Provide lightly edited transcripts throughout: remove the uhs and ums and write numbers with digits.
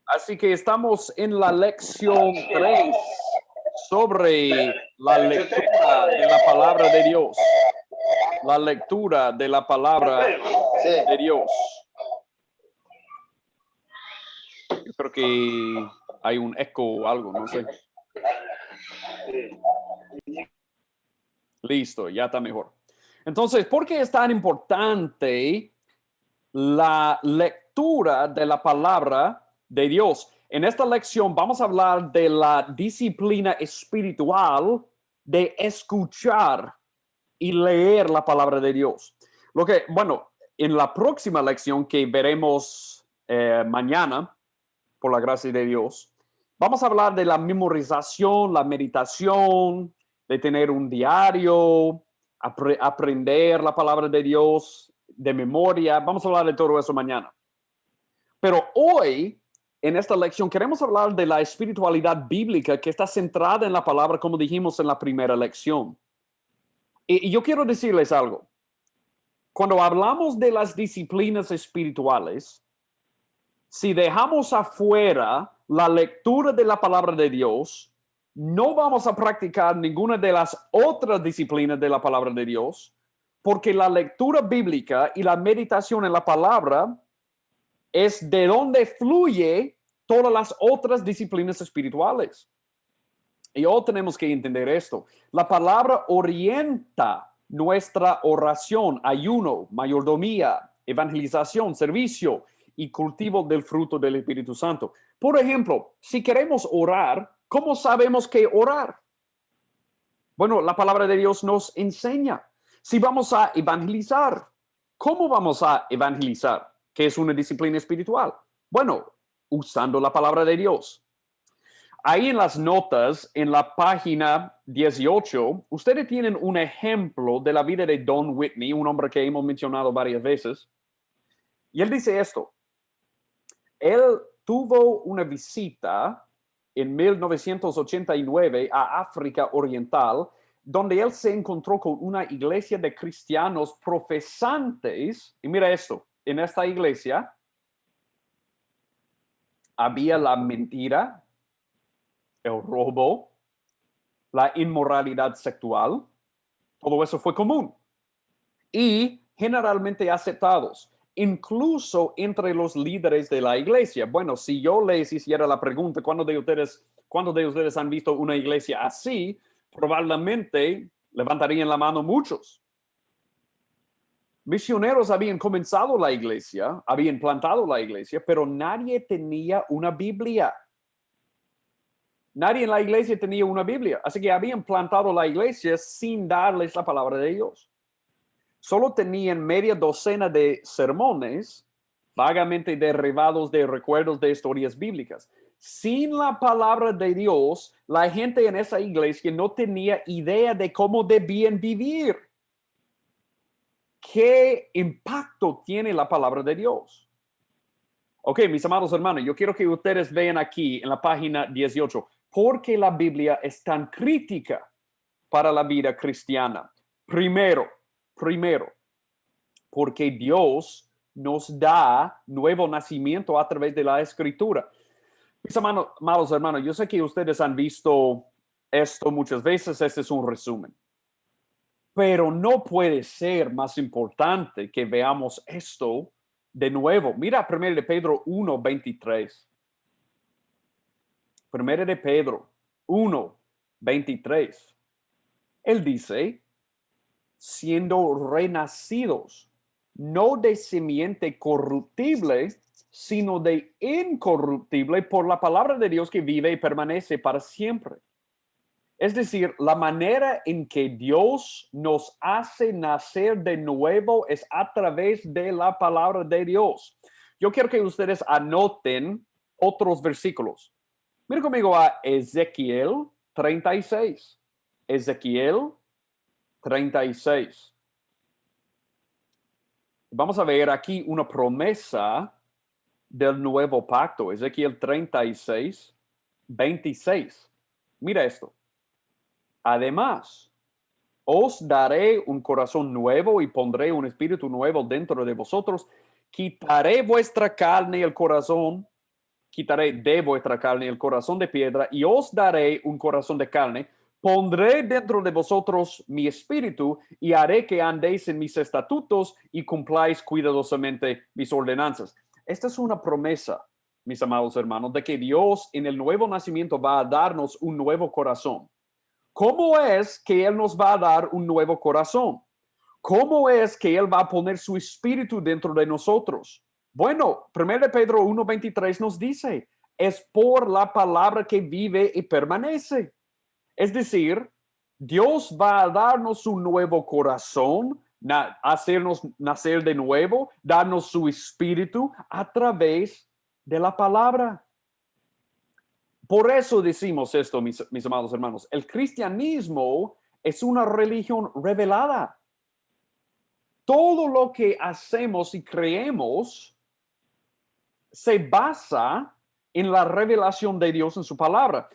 Así que estamos en la lección 3 sobre la lectura de la palabra de Dios. La lectura de la palabra de Dios. Yo creo que hay un eco o algo, no sé. Listo, ya está mejor. Entonces, ¿por qué es tan importante la lectura de la palabra de Dios? En esta lección vamos a hablar de la disciplina espiritual de escuchar y leer la palabra de Dios. En la próxima lección que veremos mañana, por la gracia de Dios, vamos a hablar de la memorización, la meditación, de tener un diario, aprender la palabra de Dios de memoria. Vamos a hablar de todo eso mañana. Pero hoy, en esta lección, queremos hablar de la espiritualidad bíblica que está centrada en la palabra, como dijimos en la primera lección. Y yo quiero decirles algo. Cuando hablamos de las disciplinas espirituales, si dejamos afuera la lectura de la palabra de Dios, no vamos a practicar ninguna de las otras disciplinas de la palabra de Dios, porque la lectura bíblica y la meditación en la palabra es de donde fluye todas las otras disciplinas espirituales. Y hoy tenemos que entender esto. La palabra orienta nuestra oración, ayuno, mayordomía, evangelización, servicio y cultivo del fruto del Espíritu Santo. Por ejemplo, si queremos orar, ¿cómo sabemos qué orar? Bueno, la palabra de Dios nos enseña. Si vamos a evangelizar, ¿cómo vamos a evangelizar? ¿Qué es una disciplina espiritual? Bueno, usando la palabra de Dios. Ahí en las notas, en la página 18, ustedes tienen un ejemplo de la vida de Don Whitney, un hombre que hemos mencionado varias veces. Y él dice esto. Él tuvo una visita en 1989 a África Oriental, donde él se encontró con una iglesia de cristianos profesantes. Y mira esto, en esta iglesia había la mentira, el robo, la inmoralidad sexual, todo eso fue común y generalmente aceptados, incluso entre los líderes de la iglesia. Bueno, si yo les hiciera la pregunta, ¿cuándo de ustedes han visto una iglesia así? Probablemente levantarían la mano muchos. Misioneros habían comenzado la iglesia, habían plantado la iglesia, pero nadie tenía una Biblia. Nadie en la iglesia tenía una Biblia, así que habían plantado la iglesia sin darles la palabra de Dios. Solo tenían media docena de sermones, vagamente derivados de recuerdos de historias bíblicas. Sin la palabra de Dios, la gente en esa iglesia no tenía idea de cómo debían vivir. ¿Qué impacto tiene la palabra de Dios? Ok, mis amados hermanos, yo quiero que ustedes vean aquí en la página 18 por qué la Biblia es tan crítica para la vida cristiana. Primero, porque Dios nos da nuevo nacimiento a través de la Escritura. Mis amados hermanos, yo sé que ustedes han visto esto muchas veces, este es un resumen. Pero no puede ser más importante que veamos esto de nuevo. Mira 1 de Pedro 1:23. 1 de Pedro 1:23. Él dice, siendo renacidos, no de simiente corruptible, sino de incorruptible por la palabra de Dios que vive y permanece para siempre. Es decir, la manera en que Dios nos hace nacer de nuevo es a través de la palabra de Dios. Yo quiero que ustedes anoten otros versículos. Miren conmigo a Ezequiel 36. Ezequiel 36. Vamos a ver aquí una promesa del nuevo pacto. Ezequiel 36, 26. Mira esto. Además, os daré un corazón nuevo y pondré un espíritu nuevo dentro de vosotros. Quitaré vuestra carne y el corazón quitaré de vuestra carne el corazón de piedra y os daré un corazón de carne. Pondré dentro de vosotros mi espíritu y haré que andéis en mis estatutos y cumpláis cuidadosamente mis ordenanzas. Esta es una promesa, mis amados hermanos, de que Dios en el nuevo nacimiento va a darnos un nuevo corazón. ¿Cómo es que Él nos va a dar un nuevo corazón? ¿Cómo es que Él va a poner su espíritu dentro de nosotros? Bueno, 1 Pedro 1:23 nos dice, es por la palabra que vive y permanece. Es decir, Dios va a darnos un nuevo corazón, hacernos nacer de nuevo, darnos su espíritu a través de la palabra. Por eso decimos esto, mis amados hermanos. El cristianismo es una religión revelada. Todo lo que hacemos y creemos se basa en la revelación de Dios en su palabra.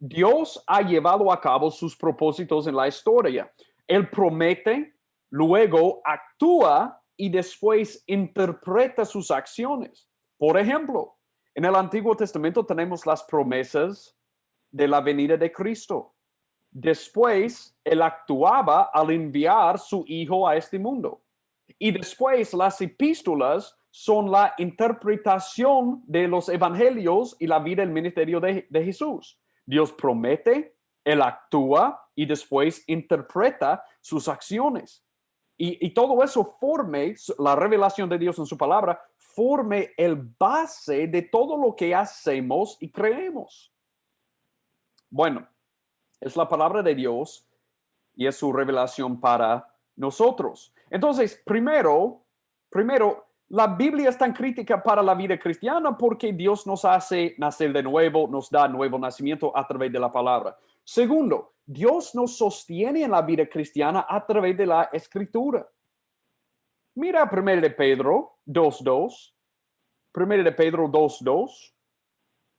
Dios ha llevado a cabo sus propósitos en la historia. Él promete, luego actúa y después interpreta sus acciones. Por ejemplo, en el Antiguo Testamento tenemos las promesas de la venida de Cristo. Después, Él actuaba al enviar su Hijo a este mundo. Y después, las epístolas son la interpretación de los evangelios y la vida del ministerio de Jesús. Dios promete, Él actúa y después interpreta sus acciones. Y todo eso forme, la revelación de Dios en su palabra, forme el base de todo lo que hacemos y creemos. Bueno, es la palabra de Dios y es su revelación para nosotros. Entonces, primero, la Biblia es tan crítica para la vida cristiana porque Dios nos hace nacer de nuevo, nos da nuevo nacimiento a través de la palabra. Segundo, Dios nos sostiene en la vida cristiana a través de la escritura. Mira 1 de Pedro 2:2. 1 de Pedro 2:2.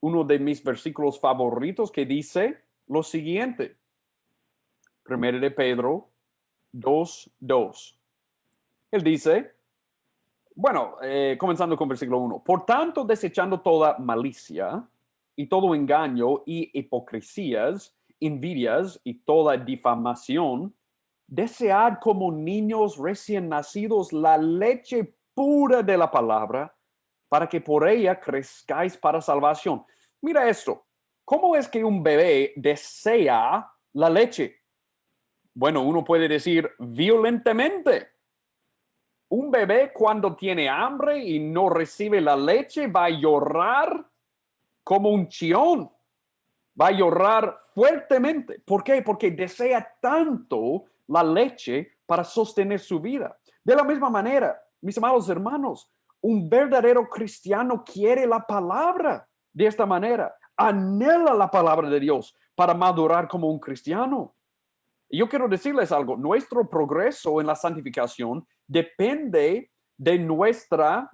Uno de mis versículos favoritos que dice lo siguiente. 1 de Pedro 2:2. Él dice, comenzando con versículo 1. Por tanto, desechando toda malicia y todo engaño y hipocresías, envidias y toda difamación, desead como niños recién nacidos la leche pura de la palabra, para que por ella crezcáis para salvación. Mira esto. ¿Cómo es que un bebé desea la leche? Bueno, uno puede decir violentamente. Un bebé cuando tiene hambre y no recibe la leche va a llorar como un chillón. Va a llorar fuertemente. ¿Por qué? Porque desea tanto la leche para sostener su vida. De la misma manera, mis amados hermanos, un verdadero cristiano quiere la palabra de esta manera. Anhela la palabra de Dios para madurar como un cristiano. Y yo quiero decirles algo, nuestro progreso en la santificación depende de nuestra,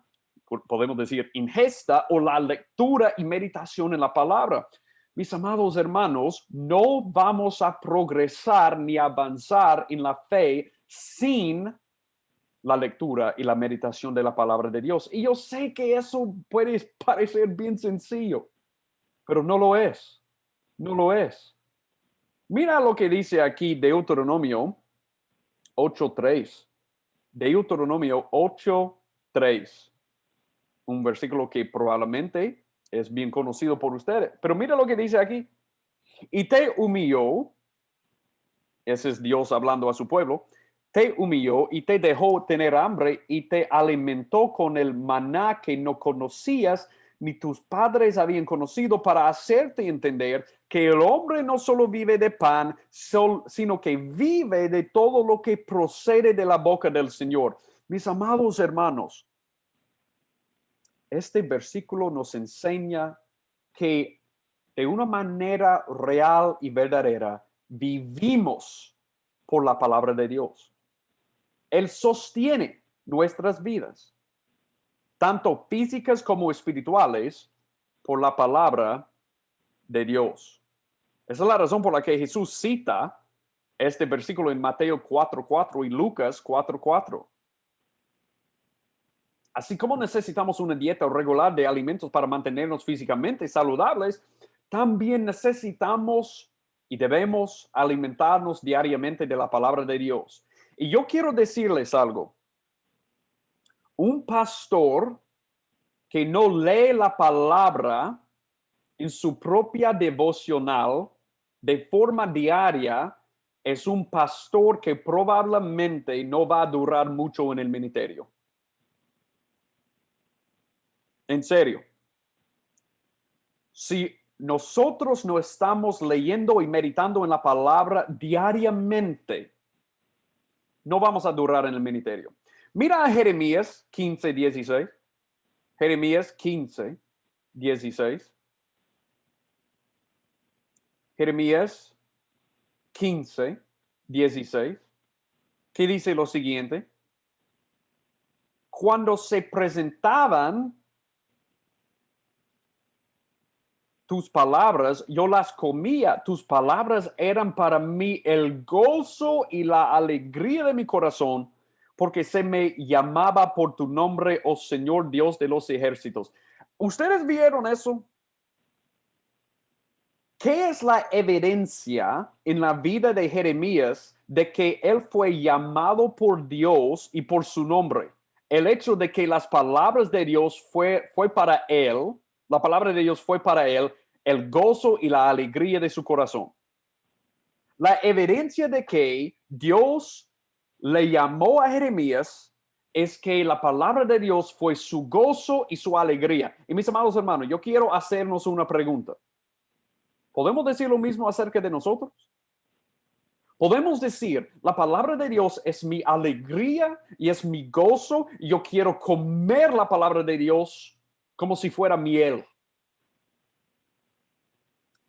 podemos decir, ingesta o la lectura y meditación en la palabra. Mis amados hermanos, no vamos a progresar ni avanzar en la fe sin la lectura y la meditación de la palabra de Dios. Y yo sé que eso puede parecer bien sencillo, pero no lo es. No lo es. Mira lo que dice aquí Deuteronomio 8:3. Deuteronomio 8:3. Un versículo que probablemente es bien conocido por ustedes. Pero mira lo que dice aquí. Y te humilló, ese es Dios hablando a su pueblo, te humilló y te dejó tener hambre y te alimentó con el maná que no conocías ni tus padres habían conocido, para hacerte entender que el hombre no solo vive de pan, sino que vive de todo lo que procede de la boca del Señor. Mis amados hermanos, este versículo nos enseña que de una manera real y verdadera vivimos por la palabra de Dios. Él sostiene nuestras vidas, tanto físicas como espirituales, por la palabra de Dios. Esa es la razón por la que Jesús cita este versículo en Mateo 4:4 y Lucas 4:4. así como necesitamos una dieta regular de alimentos para mantenernos físicamente saludables, también necesitamos y debemos alimentarnos diariamente de la palabra de Dios. Y yo quiero decirles algo. Un pastor que no lee la palabra en su propia devocional de forma diaria es un pastor que probablemente no va a durar mucho en el ministerio. En serio. Si nosotros no estamos leyendo y meditando en la palabra diariamente, no vamos a durar en el ministerio. Mira a Jeremías 15:16. Jeremías 15:16. Jeremías 15:16. Que dice lo siguiente. Cuando se presentaban tus palabras, yo las comía. Tus palabras eran para mí el gozo y la alegría de mi corazón, porque se me llamaba por tu nombre, oh Señor Dios de los ejércitos. ¿Ustedes vieron eso? ¿Qué es la evidencia en la vida de Jeremías de que él fue llamado por Dios y por su nombre? El hecho de que las palabras de Dios fue para él, la palabra de Dios fue para él el gozo y la alegría de su corazón. La evidencia de que Dios le llamó a Jeremías es que la palabra de Dios fue su gozo y su alegría. Y mis amados hermanos, yo quiero hacernos una pregunta. ¿Podemos decir lo mismo acerca de nosotros? Podemos decir, la palabra de Dios es mi alegría y es mi gozo, y yo quiero comer la palabra de Dios como si fuera miel.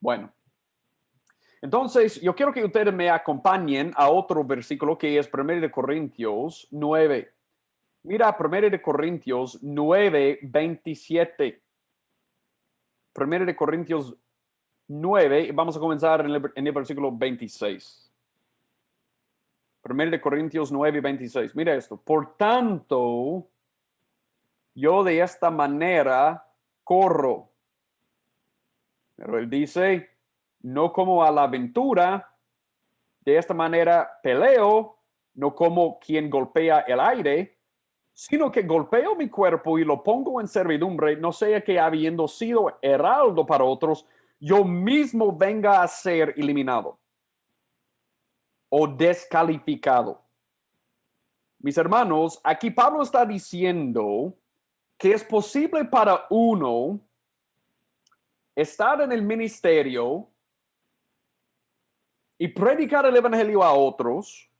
Bueno, entonces yo quiero que ustedes me acompañen a otro versículo que es 1 Corintios 9. Mira, 1 Corintios 9:27. 1 Corintios 9, y vamos a comenzar en el versículo 26. 1 Corintios 9:26. Mira esto. Por tanto, yo de esta manera corro. Pero él dice, no como a la aventura, de esta manera peleo, no como quien golpea el aire, sino que golpeo mi cuerpo y lo pongo en servidumbre, no sea que habiendo sido heraldo para otros, yo mismo venga a ser eliminado o descalificado. Mis hermanos, aquí Pablo está diciendo que es posible para uno estar en el ministerio y predicar el evangelio a otros,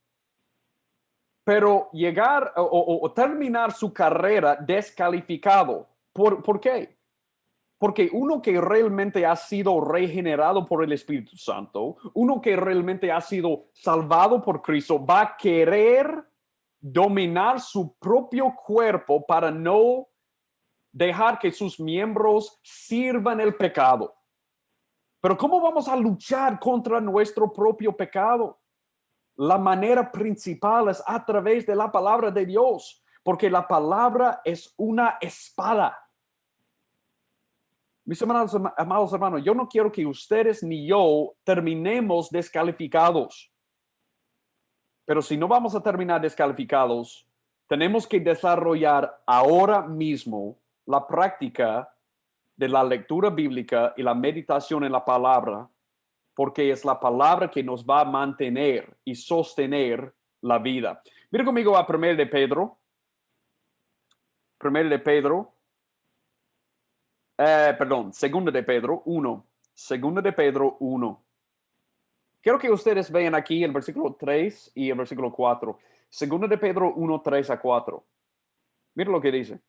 pero llegar o terminar su carrera descalificado. ¿Por qué? Porque uno que realmente ha sido regenerado por el Espíritu Santo, uno que realmente ha sido salvado por Cristo, va a querer dominar su propio cuerpo para no dejar que sus miembros sirvan el pecado. Pero ¿cómo vamos a luchar contra nuestro propio pecado? La manera principal es a través de la palabra de Dios, porque la palabra es una espada. Mis hermanos, amados hermanos, yo no quiero que ustedes ni yo terminemos descalificados. Pero si no vamos a terminar descalificados, tenemos que desarrollar ahora mismo la práctica de la lectura bíblica y la meditación en la palabra, porque es la palabra que nos va a mantener y sostener la vida. Mira conmigo a 1 de Pedro. 2 de Pedro 1. 2 de Pedro 1. Quiero que ustedes vean aquí el versículo 3 y el versículo 4. 2 de Pedro 1, 3 a 4. Mira lo que dice.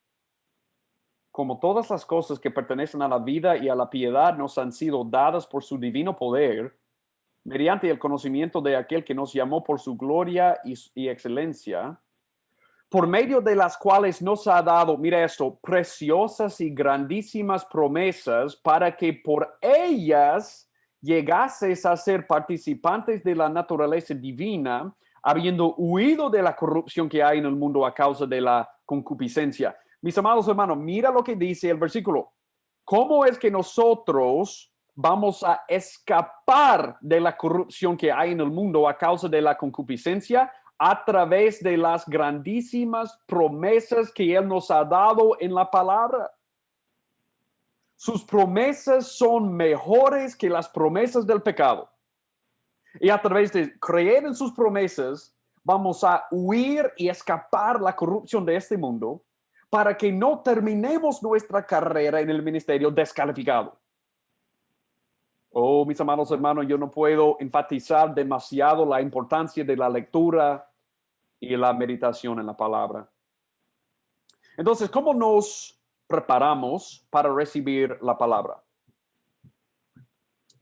Como todas las cosas que pertenecen a la vida y a la piedad nos han sido dadas por su divino poder, mediante el conocimiento de aquel que nos llamó por su gloria y excelencia, por medio de las cuales nos ha dado, mira esto, preciosas y grandísimas promesas para que por ellas llegases a ser participantes de la naturaleza divina, habiendo huido de la corrupción que hay en el mundo a causa de la concupiscencia. Mis amados hermanos, mira lo que dice el versículo. ¿Cómo es que nosotros vamos a escapar de la corrupción que hay en el mundo a causa de la concupiscencia? A través de las grandísimas promesas que Él nos ha dado en la palabra. Sus promesas son mejores que las promesas del pecado. Y a través de creer en sus promesas, vamos a huir y escapar la corrupción de este mundo para que no terminemos nuestra carrera en el ministerio descalificado. Oh, mis amados hermanos, yo no puedo enfatizar demasiado la importancia de la lectura y la meditación en la palabra. Entonces, ¿cómo nos preparamos para recibir la palabra?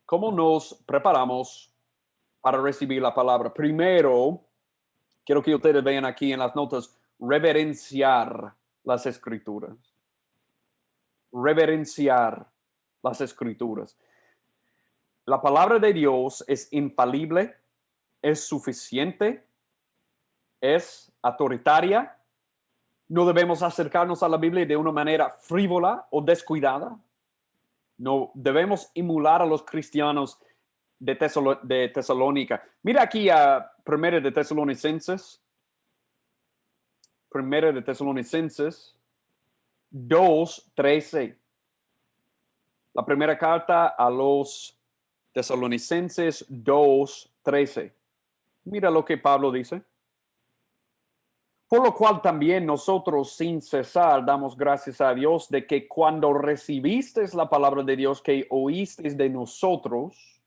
¿Cómo nos preparamos para recibir la palabra? Primero, quiero que ustedes vean aquí en las notas, reverenciar las escrituras. Reverenciar las escrituras. La palabra de Dios es infalible, es suficiente, es autoritaria. No debemos acercarnos a la Biblia de una manera frívola o descuidada. No debemos emular a los cristianos de Tesalónica. Mira aquí a Primera de Tesalonicenses. Primera de Tesalonicenses 2:13. La primera carta a los Tesalonicenses 2:13. Mira lo que Pablo dice. Por lo cual también nosotros sin cesar damos gracias a Dios de que cuando recibisteis la palabra de Dios que oísteis de nosotros,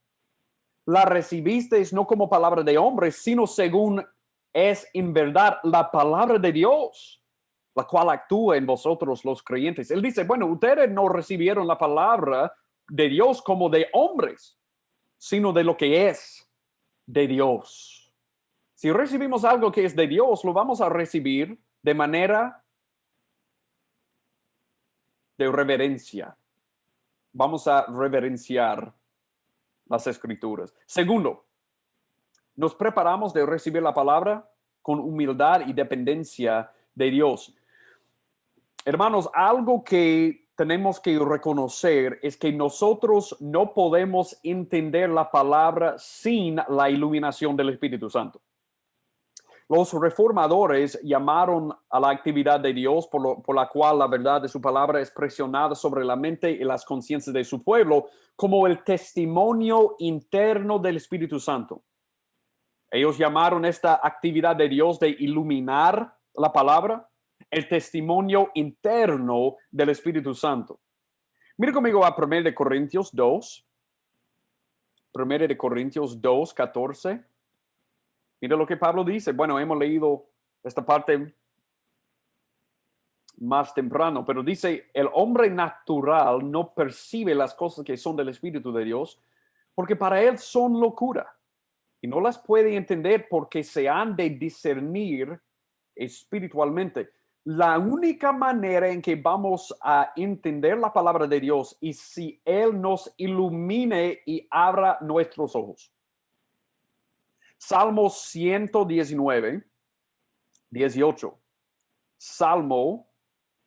la recibisteis no como palabra de hombres, sino según es en verdad la palabra de Dios, la cual actúa en vosotros los creyentes. Él dice, bueno, ustedes no recibieron la palabra de Dios como de hombres, sino de lo que es de Dios. Si recibimos algo que es de Dios, lo vamos a recibir de manera de reverencia. Vamos a reverenciar las escrituras. Segundo, nos preparamos de recibir la palabra con humildad y dependencia de Dios. Hermanos, algo que tenemos que reconocer es que nosotros no podemos entender la palabra sin la iluminación del Espíritu Santo. Los reformadores llamaron a la actividad de Dios por la cual la verdad de su palabra es presionada sobre la mente y las conciencias de su pueblo como el testimonio interno del Espíritu Santo. Ellos llamaron esta actividad de Dios de iluminar la palabra el testimonio interno del Espíritu Santo. Mira conmigo a 1 de Corintios 2. 1 de Corintios 2:14. Mira lo que Pablo dice. Bueno, hemos leído esta parte más temprano, pero dice, el hombre natural no percibe las cosas que son del Espíritu de Dios, porque para él son locura, y no las puede entender porque se han de discernir espiritualmente. La única manera en que vamos a entender la palabra de Dios es si Él nos ilumine y abra nuestros ojos. Salmo 119, 18. Salmo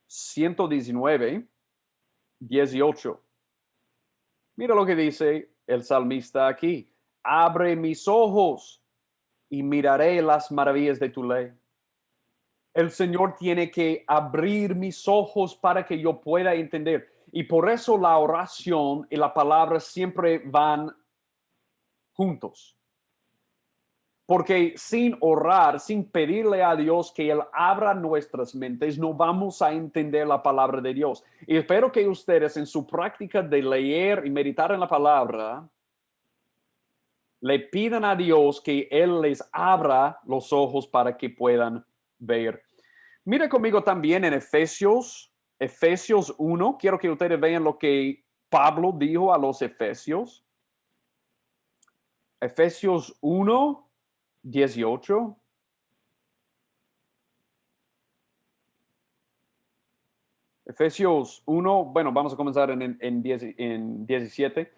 119, 18. Mira lo que dice el salmista aquí. Abre mis ojos y miraré las maravillas de tu ley. El Señor tiene que abrir mis ojos para que yo pueda entender. Y por eso la oración y la palabra siempre van juntos. Porque sin orar, sin pedirle a Dios que Él abra nuestras mentes, no vamos a entender la palabra de Dios. Y espero que ustedes en su práctica de leer y meditar en la palabra, le pidan a Dios que Él les abra los ojos para que puedan ver. Mira conmigo también en Efesios 1. Quiero que ustedes vean lo que Pablo dijo a los Efesios. Efesios 1, 18. Efesios 1, bueno, vamos a comenzar en 17.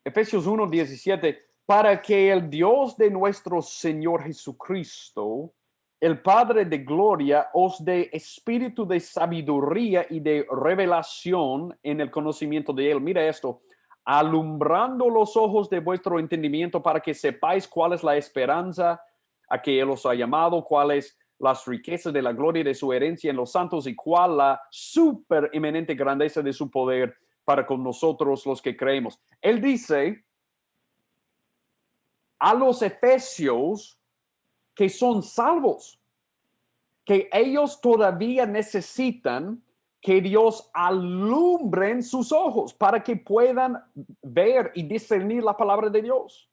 Efesios 1, 17. Para que el Dios de nuestro Señor Jesucristo, el Padre de gloria os dé espíritu de sabiduría y de revelación en el conocimiento de Él. Mira esto, alumbrando los ojos de vuestro entendimiento para que sepáis cuál es la esperanza a que Él os ha llamado, cuáles las riquezas de la gloria de su herencia en los santos y cuál la super eminente grandeza de su poder para con nosotros los que creemos. Él dice a los efesios que son salvos, que ellos todavía necesitan que Dios alumbre en sus ojos para que puedan ver y discernir la palabra de Dios.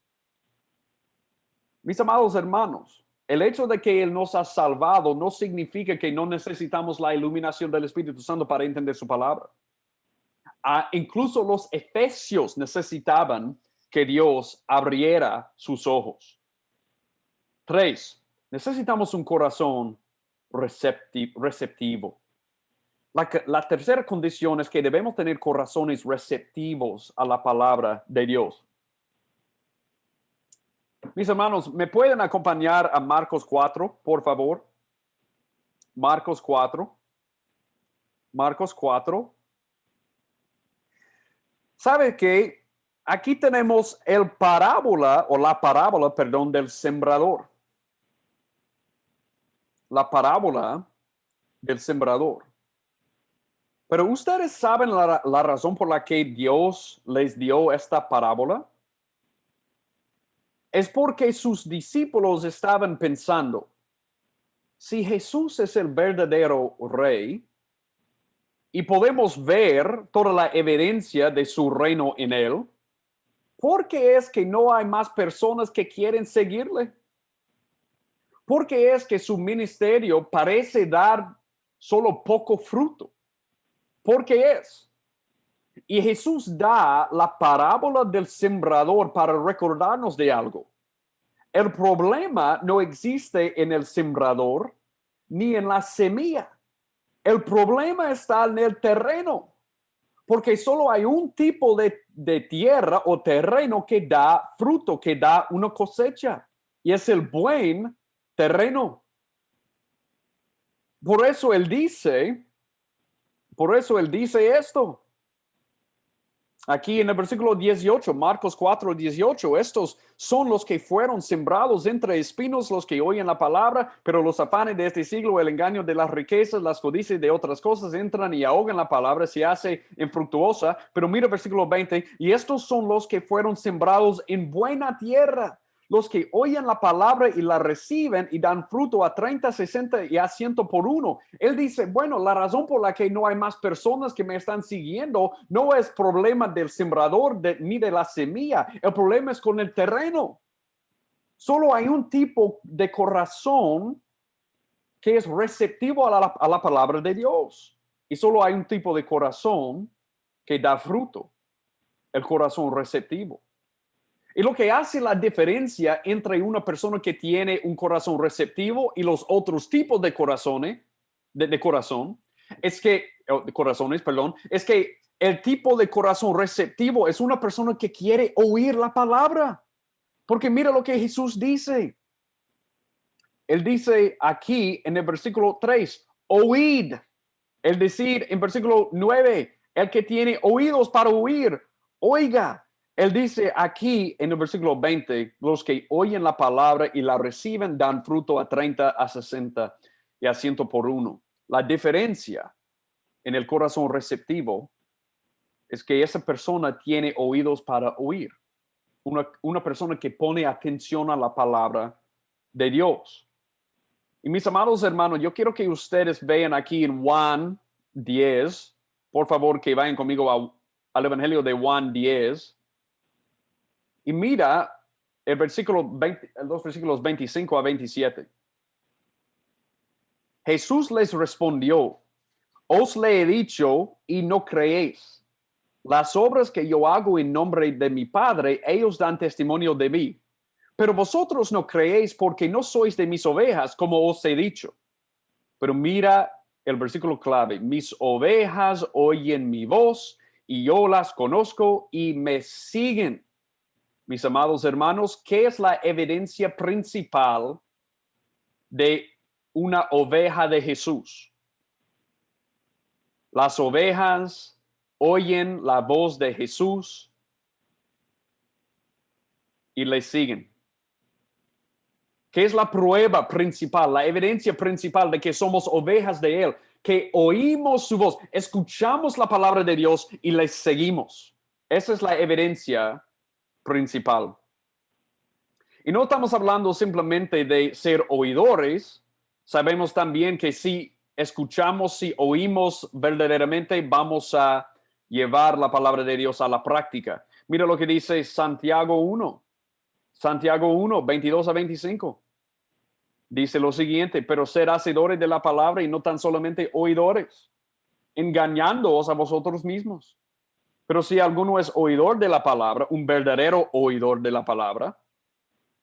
Mis amados hermanos, el hecho de que Él nos ha salvado no significa que no necesitamos la iluminación del Espíritu Santo para entender su palabra. Incluso los efesios necesitaban que Dios abriera sus ojos. 3, necesitamos un corazón receptivo. La tercera condición es que debemos tener corazones receptivos a la palabra de Dios. Mis hermanos, ¿me pueden acompañar a Marcos 4, por favor? Marcos 4. Marcos 4. ¿Sabe qué? Aquí tenemos la parábola, perdón, del sembrador. La parábola del sembrador. Pero ustedes saben la razón por la que Dios les dio esta parábola. Es porque sus discípulos estaban pensando, si Jesús es el verdadero rey y podemos ver toda la evidencia de su reino en él, ¿por qué es que no hay más personas que quieren seguirle? ¿Por qué es que su ministerio parece dar solo poco fruto? ¿Por qué es? Y Jesús da la parábola del sembrador para recordarnos de algo. El problema no existe en el sembrador ni en la semilla. El problema está en el terreno, porque solo hay un tipo de tierra o terreno que da fruto, que da una cosecha, y es el buen terreno. Por eso él dice esto. Aquí en el versículo 18, Marcos 4, 18, estos son los que fueron sembrados entre espinos, los que oyen la palabra, pero los afanes de este siglo, el engaño de las riquezas, las codicias de otras cosas entran y ahogan la palabra, se hace infructuosa. Pero mira el versículo 20, y estos son los que fueron sembrados en buena tierra, los que oyen la palabra y la reciben y dan fruto a 30, 60 y a 100 por uno. Él dice, bueno, la razón por la que no hay más personas que me están siguiendo no es problema del sembrador ni de la semilla. El problema es con el terreno. Solo hay un tipo de corazón que es receptivo a la palabra de Dios. Y solo hay un tipo de corazón que da fruto. El corazón receptivo. Y lo que hace la diferencia entre una persona que tiene un corazón receptivo y los otros tipos de corazones, de corazones, es que el tipo de corazón receptivo es una persona que quiere oír la palabra. Porque mira lo que Jesús dice. Él dice aquí en el versículo 3, oíd. El decir en versículo 9, el que tiene oídos para oír, oiga. Él dice aquí en el versículo 20, los que oyen la palabra y la reciben dan fruto a 30, a 60 y a 100 por uno. La diferencia en el corazón receptivo es que esa persona tiene oídos para oír. Una persona que pone atención a la palabra de Dios. Y mis amados hermanos, yo quiero que ustedes vean aquí en Juan 10, por favor que vayan conmigo al Evangelio de Juan 10. Y mira el versículo 20, los versículos 25 a 27. Jesús les respondió, os le he dicho y no creéis. Las obras que yo hago en nombre de mi Padre, ellos dan testimonio de mí. Pero vosotros no creéis porque no sois de mis ovejas, como os he dicho. Pero mira el versículo clave. Mis ovejas oyen mi voz y yo las conozco y me siguen. Mis amados hermanos, ¿qué es la evidencia principal de una oveja de Jesús. Las ovejas oyen la voz de Jesús y le siguen. ¿Qué es la prueba principal, la evidencia principal de que somos ovejas de Él? Que oímos su voz, escuchamos la palabra de Dios y le seguimos. Esa es la evidencia principal. Y no estamos hablando simplemente de ser oidores. Sabemos también que si escuchamos, si oímos verdaderamente, vamos a llevar la palabra de Dios a la práctica. Mira lo que dice Santiago 1. Santiago 1, 22 a 25. Dice lo siguiente: pero ser hacedores de la palabra y no tan solamente oidores, engañándoos a vosotros mismos. Pero si alguno es oidor de la palabra, un verdadero oidor de la palabra,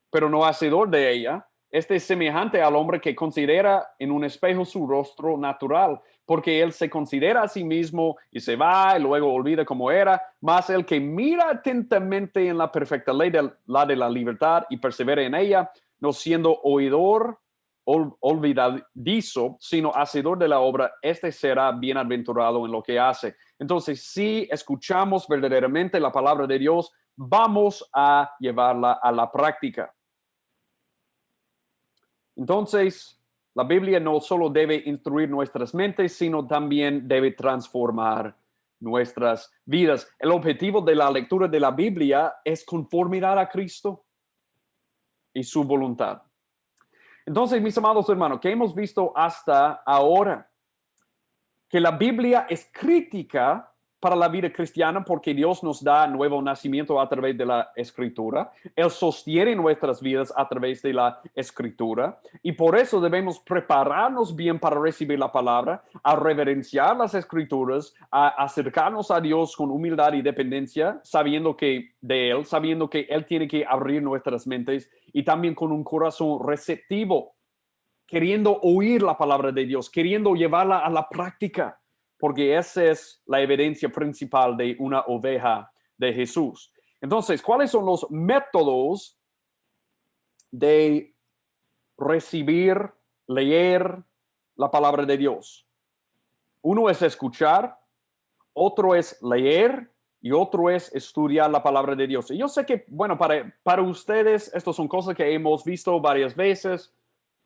pero no hacedor de ella, este es semejante al hombre que considera en un espejo su rostro natural, porque él se considera a sí mismo y se va y luego olvida cómo era. Mas el que mira atentamente en la perfecta ley de la libertad y persevera en ella, no siendo oidor olvidadizo, sino hacedor de la obra, este será bienaventurado en lo que hace. Entonces, si escuchamos verdaderamente la palabra de Dios, vamos a llevarla a la práctica. Entonces, la Biblia no solo debe instruir nuestras mentes, sino también debe transformar nuestras vidas. El objetivo de la lectura de la Biblia es conformidad a Cristo y su voluntad. Entonces, mis amados hermanos, ¿qué hemos visto hasta ahora? Que la Biblia es crítica para la vida cristiana porque Dios nos da nuevo nacimiento a través de la Escritura. Él sostiene nuestras vidas a través de la Escritura y por eso debemos prepararnos bien para recibir la palabra, a reverenciar las Escrituras, a acercarnos a Dios con humildad y dependencia, sabiendo que Él tiene que abrir nuestras mentes y también con un corazón receptivo, queriendo oír la palabra de Dios, queriendo llevarla a la práctica, porque esa es la evidencia principal de una oveja de Jesús. Entonces, ¿cuáles son los métodos de recibir, leer la palabra de Dios? Uno es escuchar, otro es leer y otro es estudiar la palabra de Dios. Y yo sé que, bueno, para ustedes, estas son cosas que hemos visto varias veces,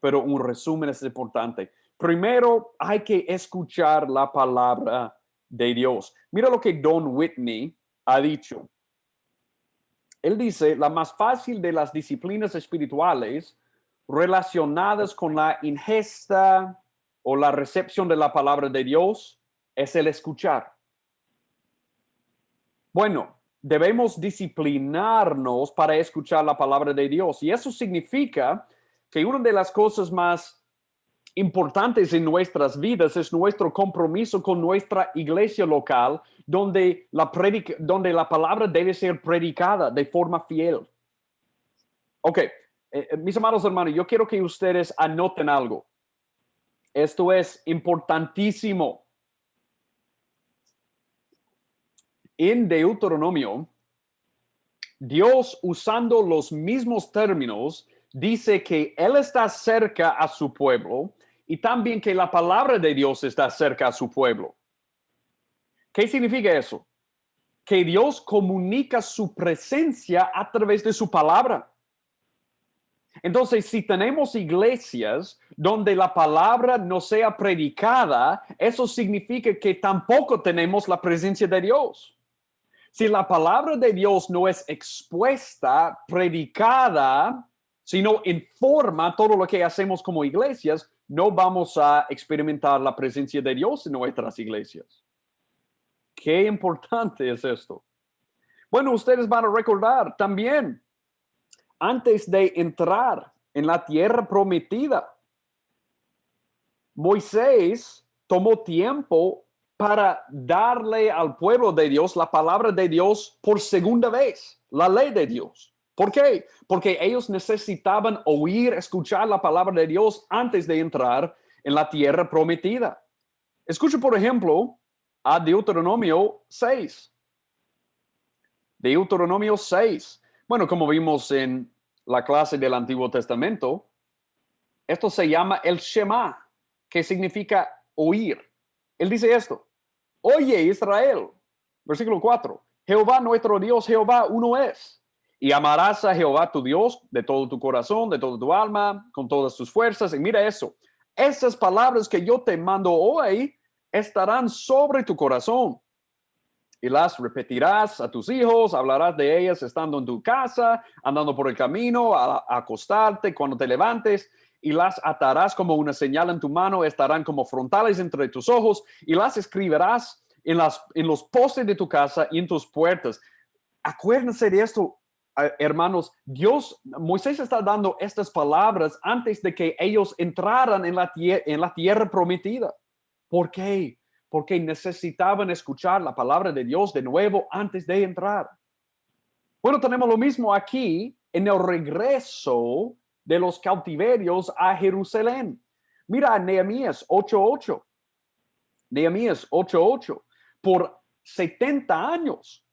pero un resumen es importante. Primero, hay que escuchar la palabra de Dios. Mira lo que Don Whitney ha dicho. Él dice, la más fácil de las disciplinas espirituales relacionadas con la ingesta o la recepción de la palabra de Dios es el escuchar. Bueno, debemos disciplinarnos para escuchar la palabra de Dios y eso significa que una de las cosas más importantes en nuestras vidas es nuestro compromiso con nuestra iglesia local, donde la palabra debe ser predicada de forma fiel. Ok, mis amados hermanos, yo quiero que ustedes anoten algo. Esto es importantísimo. En Deuteronomio, Dios, usando los mismos términos, dice que Él está cerca a su pueblo y también que la palabra de Dios está cerca a su pueblo. ¿Qué significa eso? Que Dios comunica su presencia a través de su palabra. Entonces, si tenemos iglesias donde la palabra no sea predicada, eso significa que tampoco tenemos la presencia de Dios. Si la palabra de Dios no es expuesta, predicada, sino informa todo lo que hacemos como iglesias, no vamos a experimentar la presencia de Dios en nuestras iglesias. Qué importante es esto. Bueno, ustedes van a recordar también, antes de entrar en la tierra prometida, Moisés tomó tiempo para darle al pueblo de Dios la palabra de Dios por segunda vez, la ley de Dios. ¿Por qué? Porque ellos necesitaban oír, escuchar la palabra de Dios antes de entrar en la tierra prometida. Escucha, por ejemplo, a Deuteronomio 6. Deuteronomio 6. Bueno, como vimos en la clase del Antiguo Testamento, Esto se llama el Shema, que significa oír. Él dice esto: oye Israel, versículo 4, Jehová nuestro Dios, Jehová uno es. Y amarás a Jehová tu Dios de todo tu corazón, de toda tu alma, con todas tus fuerzas. Y mira eso, esas palabras que yo te mando hoy estarán sobre tu corazón. Y las repetirás a tus hijos, hablarás de ellas estando en tu casa, andando por el camino, a acostarte, cuando te levantes, y las atarás como una señal en tu mano, estarán como frontales entre tus ojos, y las escribirás en los postes de tu casa y en tus puertas. Acuérdense de esto, hermanos. Moisés está dando estas palabras antes de que ellos entraran en la tierra prometida. ¿Por qué? Porque necesitaban escuchar la palabra de Dios de nuevo antes de entrar. Bueno, tenemos lo mismo aquí en el regreso de los cautiverios a Jerusalén. Mira Nehemías 8:8. Nehemías 8:8. Por 70 años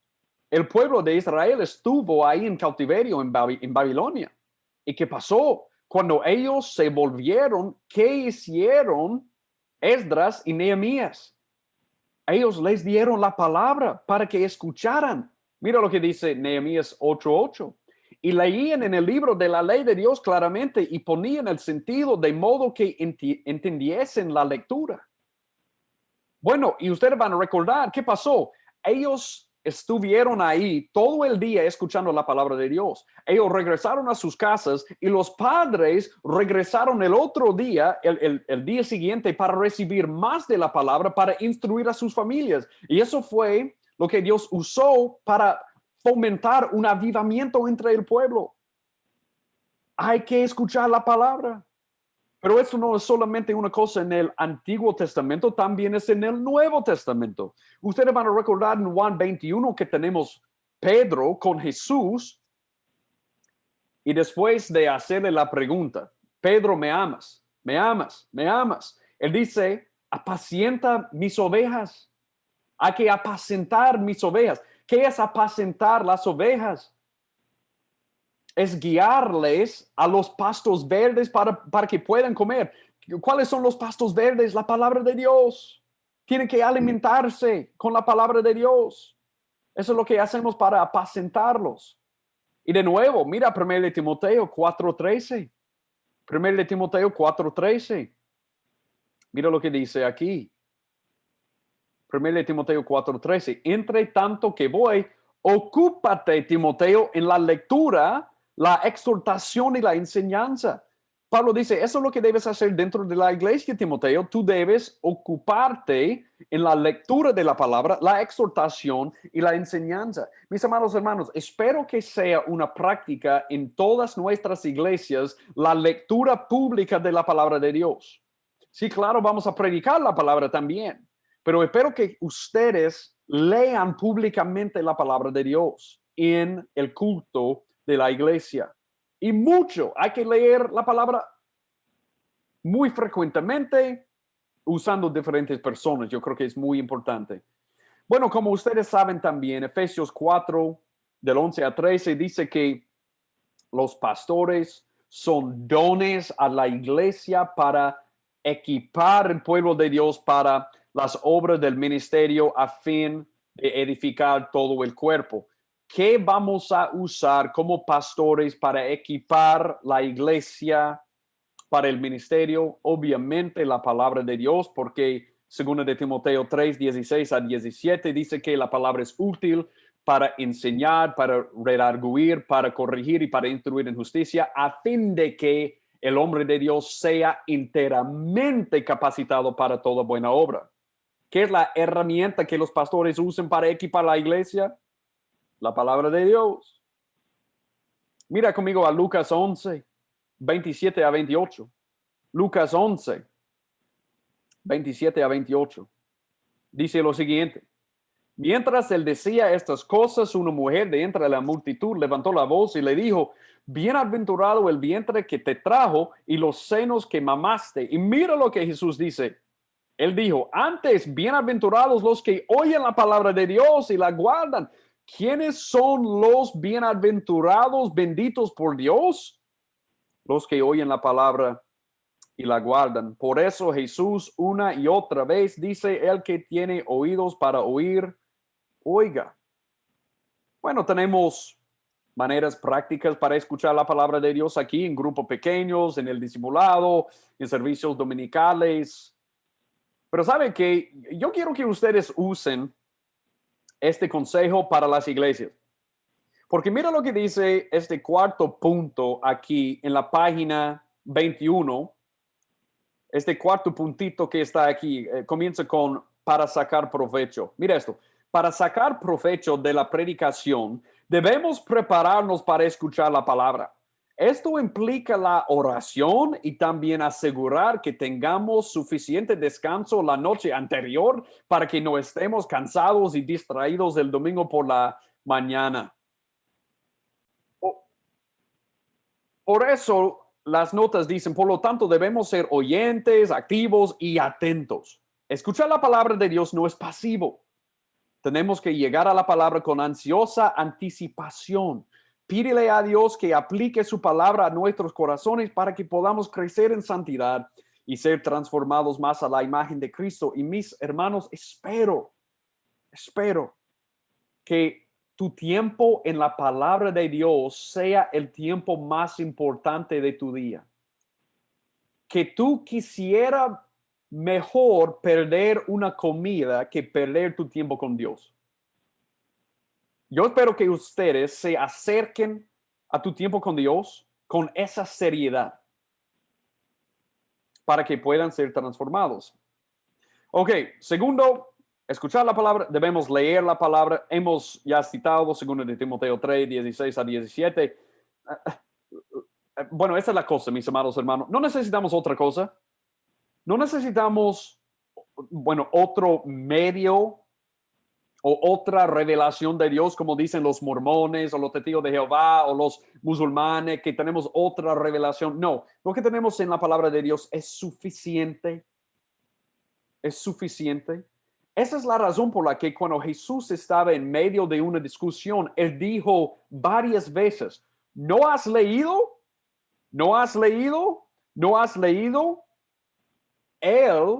el pueblo de Israel estuvo ahí en cautiverio en Babilonia. ¿Y qué pasó? Cuando ellos se volvieron, ¿qué hicieron Esdras y Nehemías? Ellos les dieron la palabra para que escucharan. Mira lo que dice Nehemías 8:8. Y leían en el libro de la ley de Dios claramente y ponían el sentido de modo que entendiesen la lectura. Bueno, y ustedes van a recordar qué pasó. Ellos estuvieron ahí todo el día escuchando la palabra de Dios. Ellos regresaron a sus casas y los padres regresaron el otro día, el día siguiente, para recibir más de la palabra, para instruir a sus familias. Y eso fue lo que Dios usó para fomentar un avivamiento entre el pueblo. Hay que escuchar la palabra. Pero esto no es solamente una cosa en el Antiguo Testamento, también es en el Nuevo Testamento. Ustedes van a recordar en Juan 21 que tenemos Pedro con Jesús y después de hacerle la pregunta: Pedro, ¿me amas? ¿Me amas? ¿Me amas? Él dice: apacienta mis ovejas. Hay que apacentar mis ovejas. ¿Qué es apacentar las ovejas? Es guiarles a los pastos verdes para que puedan comer. ¿Cuáles son los pastos verdes? La palabra de Dios. Tienen que alimentarse con la palabra de Dios. Eso es lo que hacemos para apacentarlos. Y de nuevo, mira 1 Timoteo 4:13. 1 Timoteo 4:13. Mira lo que dice aquí. 1 Timoteo 4:13. Entre tanto que voy, ocúpate, Timoteo, en la lectura, la exhortación y la enseñanza. Pablo dice: eso es lo que debes hacer dentro de la iglesia, Timoteo. Tú debes ocuparte en la lectura de la palabra, la exhortación y la enseñanza. Mis amados hermanos, espero que sea una práctica en todas nuestras iglesias la lectura pública de la palabra de Dios. Sí, claro, vamos a predicar la palabra también, pero espero que ustedes lean públicamente la palabra de Dios en el culto de la iglesia. Y mucho, hay que leer la palabra muy frecuentemente usando diferentes personas. Yo creo que es muy importante. Bueno, como ustedes saben también, Efesios 4, del 11 a 13, dice que los pastores son dones a la iglesia para equipar el pueblo de Dios para las obras del ministerio a fin de edificar todo el cuerpo. ¿Qué vamos a usar como pastores para equipar la iglesia para el ministerio? Obviamente la palabra de Dios, porque según de Timoteo 3, 16 a 17 dice que la palabra es útil para enseñar, para redarguir, para corregir y para instruir en justicia, a fin de que el hombre de Dios sea enteramente capacitado para toda buena obra. ¿Qué es la herramienta que los pastores usan para equipar la iglesia? La palabra de Dios. Mira conmigo a Lucas 11, 27 a 28. Lucas 11, 27 a 28. Dice lo siguiente: mientras él decía estas cosas, una mujer de entre la multitud levantó la voz y le dijo: bienaventurado el vientre que te trajo y los senos que mamaste. Y mira lo que Jesús dice. Él dijo: antes, bienaventurados los que oyen la palabra de Dios y la guardan. ¿Quiénes son los bienaventurados, benditos por Dios? Los que oyen la palabra y la guardan. Por eso Jesús una y otra vez dice, el que tiene oídos para oír, oiga. Bueno, tenemos maneras prácticas para escuchar la palabra de Dios aquí en grupos pequeños, en el discipulado, en servicios dominicales. Pero sabe que yo quiero que ustedes usen este consejo para las iglesias. Porque mira lo que dice este cuarto punto aquí en la página 21. Este cuarto puntito que está aquí comienza con para sacar provecho. Mira esto. Para sacar provecho de la predicación, debemos prepararnos para escuchar la palabra. Esto implica la oración y también asegurar que tengamos suficiente descanso la noche anterior para que no estemos cansados y distraídos el domingo por la mañana. Por eso las notas dicen, por lo tanto, debemos ser oyentes, activos y atentos. Escuchar la palabra de Dios no es pasivo. Tenemos que llegar a la palabra con ansiosa anticipación. Pídele a Dios que aplique su palabra a nuestros corazones para que podamos crecer en santidad y ser transformados más a la imagen de Cristo. Y mis hermanos, espero que tu tiempo en la palabra de Dios sea el tiempo más importante de tu día. Que tú quisiera mejor perder una comida que perder tu tiempo con Dios. Yo espero que ustedes se acerquen a tu tiempo con Dios con esa seriedad para que puedan ser transformados. Ok, segundo, escuchar la palabra, debemos leer la palabra. Hemos ya citado 2 de Timoteo 3, 16 a 17. Bueno, esa es la cosa, mis amados hermanos. No necesitamos otra cosa. No necesitamos, bueno, otro medio o otra revelación de Dios, como dicen los mormones o los testigos de Jehová o los musulmanes, que tenemos otra revelación. No, lo que tenemos en la palabra de Dios es suficiente. Es suficiente. Esa es la razón por la que cuando Jesús estaba en medio de una discusión, él dijo varias veces, ¿no has leído? ¿No has leído? ¿No has leído? Él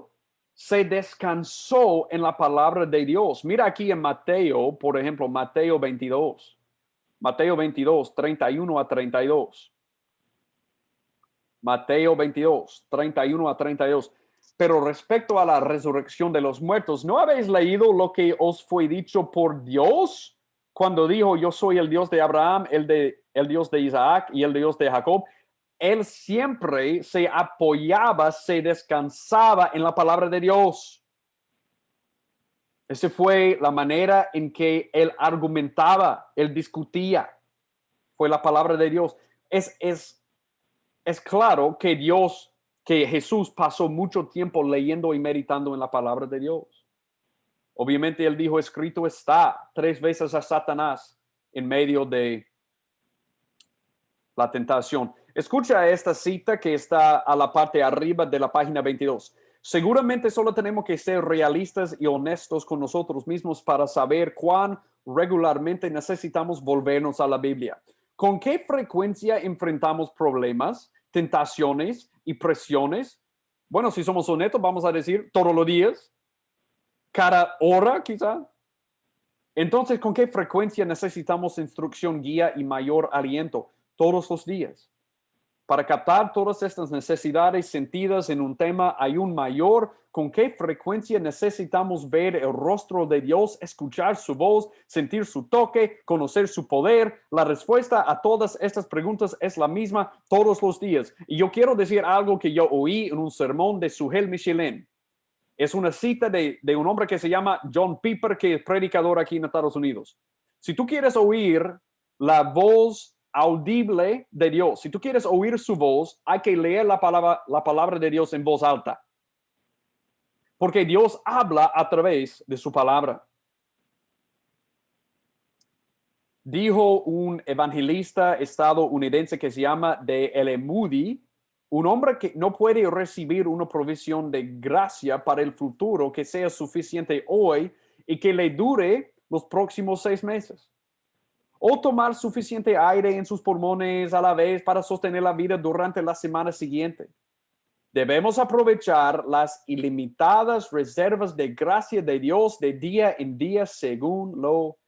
se descansó en la palabra de Dios. Mira aquí en Mateo, por ejemplo, Mateo 22. Mateo 22, 31 a 32. Mateo 22, 31 a 32. Pero respecto a la resurrección de los muertos, ¿no habéis leído lo que os fue dicho por Dios cuando dijo, yo soy el Dios de Abraham, el Dios de Isaac y el Dios de Jacob? Él siempre se apoyaba, se descansaba en la palabra de Dios. Esa fue la manera en que él argumentaba, él discutía. Fue la palabra de Dios. Es claro que Jesús pasó mucho tiempo leyendo y meditando en la palabra de Dios. Obviamente él dijo, escrito está 3 veces a Satanás en medio de la tentación. Escucha esta cita que está a la parte arriba de la página 22. Seguramente solo tenemos que ser realistas y honestos con nosotros mismos para saber cuán regularmente necesitamos volvernos a la Biblia. ¿Con qué frecuencia enfrentamos problemas, tentaciones y presiones? Bueno, si somos honestos, vamos a decir todos los días, cada hora quizá. Entonces, ¿con qué frecuencia necesitamos instrucción, guía y mayor aliento? Todos los días. Para captar todas estas necesidades sentidas en un tema aún mayor, ¿con qué frecuencia necesitamos ver el rostro de Dios, escuchar su voz, sentir su toque, conocer su poder? La respuesta a todas estas preguntas es la misma todos los días. Y yo quiero decir algo que yo oí en un sermón de Sugel Michelin. Es una cita de un hombre que se llama John Piper, que es predicador aquí en Estados Unidos. Si tú quieres oír la voz audible de Dios, si tú quieres oír su voz, hay que leer la palabra de Dios en voz alta. Porque Dios habla a través de su palabra. Dijo un evangelista estadounidense que se llama D.L. Moody, un hombre que no puede recibir una provisión de gracia para el futuro que sea suficiente hoy y que le dure los próximos 6 meses. O tomar suficiente aire en sus pulmones a la vez para sostener la vida durante la semana siguiente. Debemos aprovechar las ilimitadas reservas de gracia de Dios de día en día según lo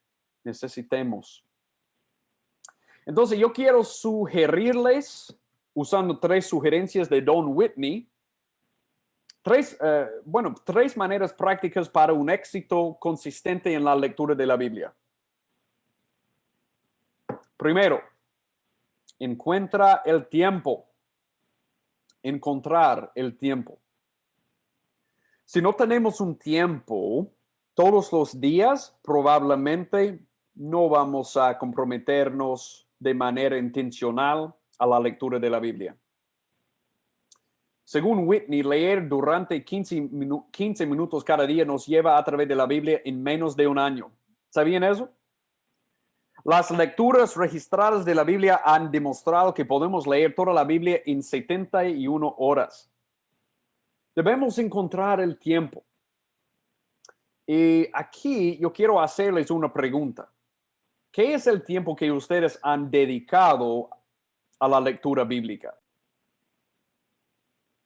necesitemos. Entonces, yo quiero sugerirles, usando 3 sugerencias de Don Whitney, tres maneras prácticas para un éxito consistente en la lectura de la Biblia. Primero, encuentra el tiempo. Encontrar el tiempo. Si no tenemos un tiempo todos los días, probablemente no vamos a comprometernos de manera intencional a la lectura de la Biblia. Según Whitney, leer durante 15 minutos cada día nos lleva a través de la Biblia en menos de un año. ¿Sabían eso? Las lecturas registradas de la Biblia han demostrado que podemos leer toda la Biblia en 71 horas. Debemos encontrar el tiempo. Y aquí yo quiero hacerles una pregunta. ¿Qué es el tiempo que ustedes han dedicado a la lectura bíblica?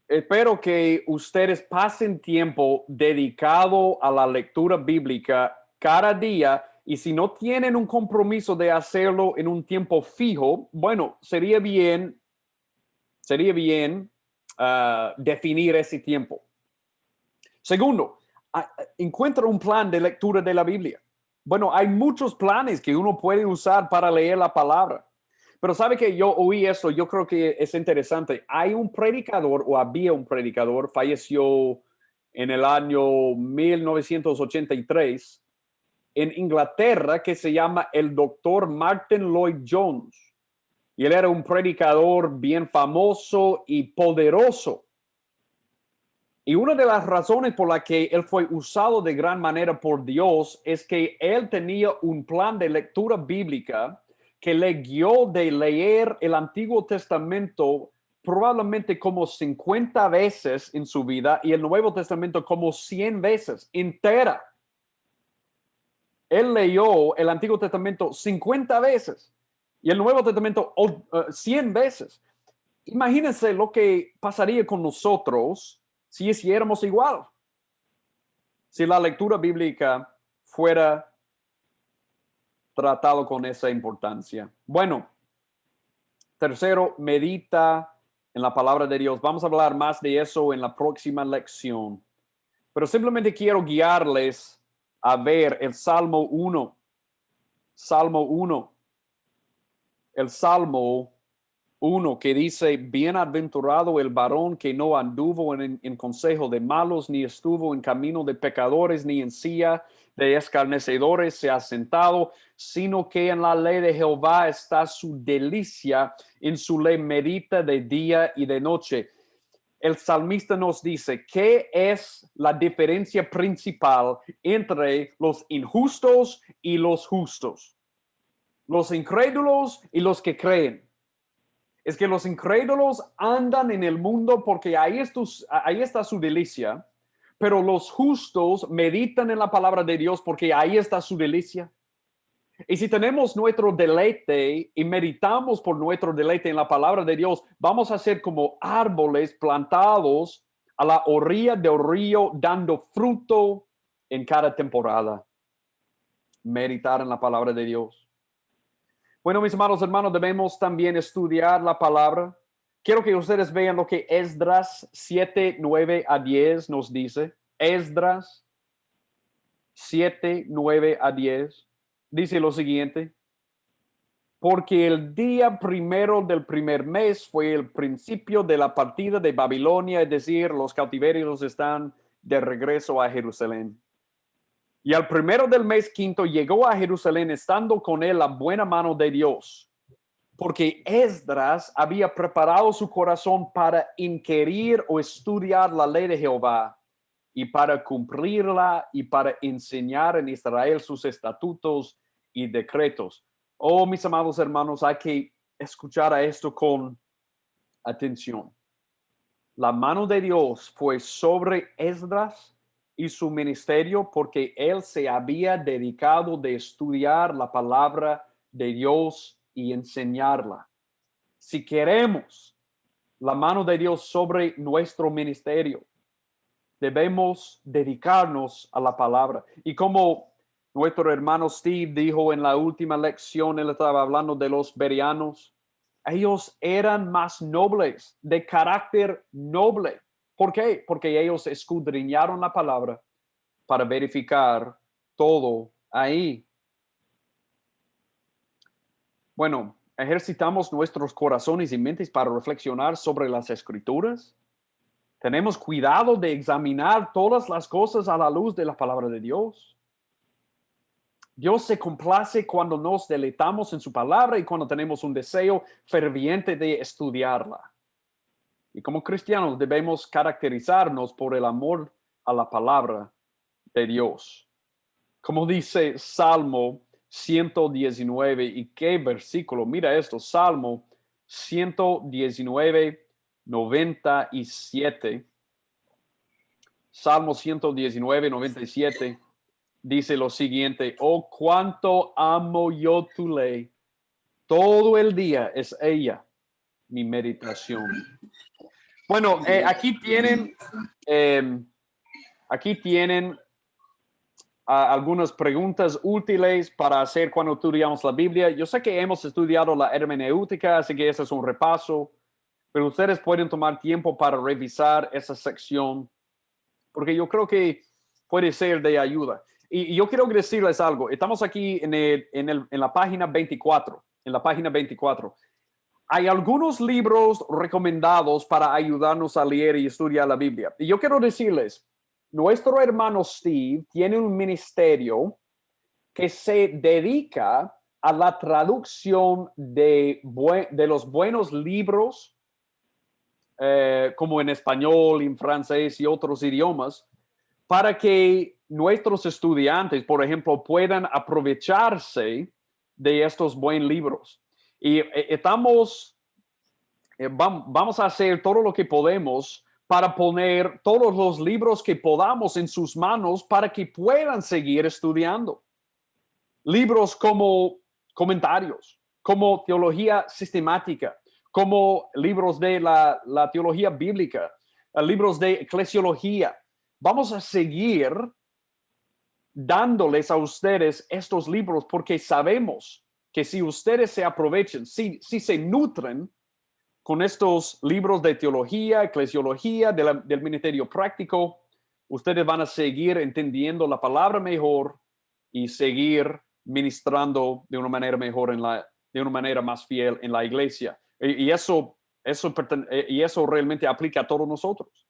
Espero que ustedes pasen tiempo dedicado a la lectura bíblica cada día, y si no tienen un compromiso de hacerlo en un tiempo fijo, bueno, sería bien definir ese tiempo. Segundo, encuentra un plan de lectura de la Biblia. Bueno, hay muchos planes que uno puede usar para leer la palabra. Pero sabe que yo oí eso, yo creo que es interesante. Hay un predicador, o había un predicador, falleció en el año 1983 en Inglaterra, que se llama el doctor Martin Lloyd Jones. Y él era un predicador bien famoso y poderoso. Y una de las razones por la que él fue usado de gran manera por Dios es que él tenía un plan de lectura bíblica que le guió de leer el Antiguo Testamento probablemente como 50 veces en su vida y el Nuevo Testamento como 100 veces entera. Él leyó el Antiguo Testamento 50 veces y el Nuevo Testamento 100 veces. Imagínense lo que pasaría con nosotros si hiciéramos igual. Si la lectura bíblica fuera tratado con esa importancia. Bueno, tercero, medita en la palabra de Dios. Vamos a hablar más de eso en la próxima lección. Pero simplemente quiero guiarles a ver el Salmo 1. Salmo 1. El Salmo 1 que dice: bienaventurado el varón que no anduvo en consejo de malos, ni estuvo en camino de pecadores, ni en silla de escarnecedores se ha sentado, sino que en la ley de Jehová está su delicia, en su ley medita de día y de noche. El salmista nos dice: ¿qué es la diferencia principal entre los injustos y los justos? Los incrédulos y los que creen. Es que los incrédulos andan en el mundo porque ahí está su delicia, pero los justos meditan en la palabra de Dios porque ahí está su delicia. Y si tenemos nuestro deleite y meditamos por nuestro deleite en la palabra de Dios, vamos a ser como árboles plantados a la orilla del río, dando fruto en cada temporada. Meditar en la palabra de Dios. Bueno, mis amados hermanos, debemos también estudiar la palabra. Quiero que ustedes vean lo que Esdras 7, 9 a 10 nos dice. Esdras 7, 9 a 10 dice lo siguiente: porque el día primero del primer mes fue el principio de la partida de Babilonia, es decir, los cautiverios están de regreso a Jerusalén. Y al primero del mes quinto llegó a Jerusalén, estando con él la buena mano de Dios, porque Esdras había preparado su corazón para inquirir o estudiar la ley de Jehová, y para cumplirla, y para enseñar en Israel sus estatutos y decretos. Oh, mis amados hermanos, hay que escuchar a esto con atención. La mano de Dios fue sobre Esdras y su ministerio porque él se había dedicado de estudiar la palabra de Dios y enseñarla. Si queremos la mano de Dios sobre nuestro ministerio. Debemos dedicarnos a la palabra. Y como nuestro hermano Steve dijo en la última lección, él estaba hablando de los bereanos. Ellos eran más nobles, de carácter noble. ¿Por qué? Porque ellos escudriñaron la palabra para verificar todo ahí. Bueno, ejercitamos nuestros corazones y mentes para reflexionar sobre las escrituras. Tenemos cuidado de examinar todas las cosas a la luz de la palabra de Dios. Dios se complace cuando nos deleitamos en su palabra y cuando tenemos un deseo ferviente de estudiarla. Y como cristianos debemos caracterizarnos por el amor a la palabra de Dios. Como dice Salmo 119, y qué versículo, mira esto, Salmo 119, 97. Salmo 119, 97 dice lo siguiente: oh, cuánto amo yo tu ley, todo el día es ella mi meditación. Bueno, aquí tienen algunas preguntas útiles para hacer cuando estudiamos la Biblia. Yo sé que hemos estudiado la hermenéutica, así que ese es un repaso, pero ustedes pueden tomar tiempo para revisar esa sección, porque yo creo que puede ser de ayuda. Y yo quiero decirles algo. Estamos aquí en la página 24. En la página 24. Hay algunos libros recomendados para ayudarnos a leer y estudiar la Biblia. Y yo quiero decirles, nuestro hermano Steve tiene un ministerio que se dedica a la traducción de los buenos libros, como en español, en francés y otros idiomas, para que nuestros estudiantes, por ejemplo, puedan aprovecharse de estos buenos libros. Y vamos a hacer todo lo que podemos para poner todos los libros que podamos en sus manos para que puedan seguir estudiando. Libros como comentarios, como teología sistemática, como libros de la teología bíblica, libros de eclesiología. Vamos a seguir dándoles a ustedes estos libros porque sabemos que si ustedes se aprovechan, si se nutren con estos libros de teología, eclesiología, del ministerio práctico, ustedes van a seguir entendiendo la palabra mejor y seguir ministrando de una manera mejor de una manera más fiel en la iglesia. Y eso realmente aplica a todos nosotros.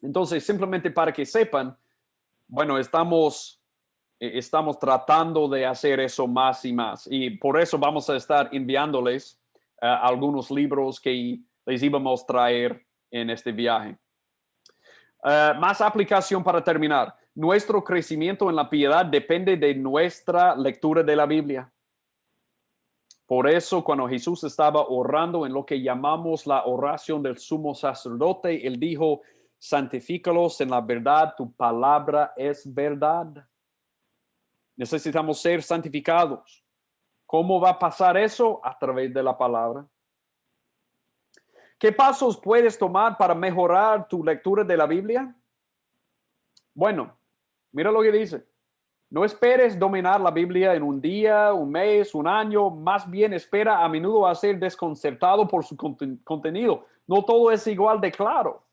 Entonces, simplemente para que sepan, bueno, estamos tratando de hacer eso más y más. Y por eso vamos a estar enviándoles algunos libros que les íbamos a traer en este viaje. Más aplicación para terminar. Nuestro crecimiento en la piedad depende de nuestra lectura de la Biblia. Por eso, cuando Jesús estaba orando en lo que llamamos la oración del sumo sacerdote, él dijo: santifícalos en la verdad, tu palabra es verdad. Necesitamos ser santificados. ¿Cómo va a pasar eso? A través de la palabra. ¿Qué pasos puedes tomar para mejorar tu lectura de la Biblia? Bueno, mira lo que dice. No esperes dominar la Biblia en un día, un mes, un año. Más bien espera a menudo a ser desconcertado por su contenido. No todo es igual de claro.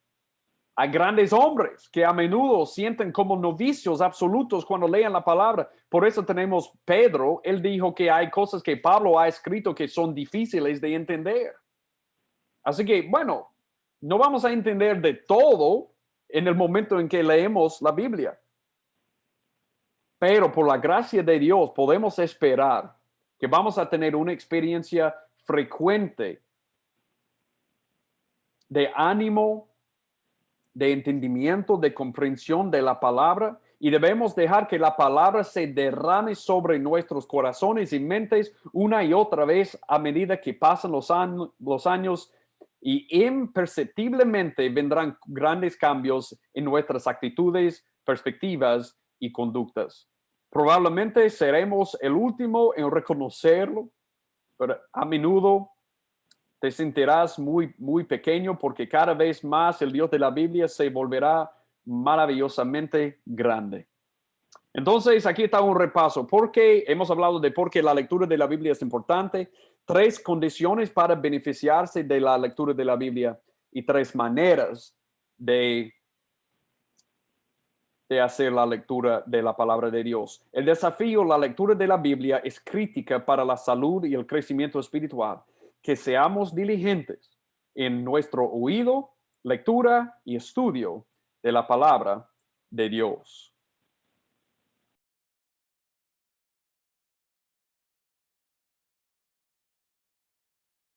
Hay grandes hombres que a menudo sienten como novicios absolutos cuando leen la palabra. Por eso tenemos Pedro. Él dijo que hay cosas que Pablo ha escrito que son difíciles de entender. Así que, bueno, no vamos a entender de todo en el momento en que leemos la Biblia. Pero por la gracia de Dios podemos esperar que vamos a tener una experiencia frecuente de ánimo, de entendimiento, de comprensión de la palabra, y debemos dejar que la palabra se derrame sobre nuestros corazones y mentes una y otra vez a medida que pasan los años, y imperceptiblemente vendrán grandes cambios en nuestras actitudes, perspectivas y conductas. Probablemente seremos el último en reconocerlo, pero a menudo te sentirás muy pequeño porque cada vez más el Dios de la Biblia se volverá maravillosamente grande. Entonces, aquí está un repaso. Hemos hablado de por qué la lectura de la Biblia es importante, 3 condiciones para beneficiarse de la lectura de la Biblia y 3 maneras de hacer la lectura de la palabra de Dios. El desafío, la lectura de la Biblia es crítica para la salud y el crecimiento espiritual. Que seamos diligentes en nuestro oído, lectura y estudio de la palabra de Dios.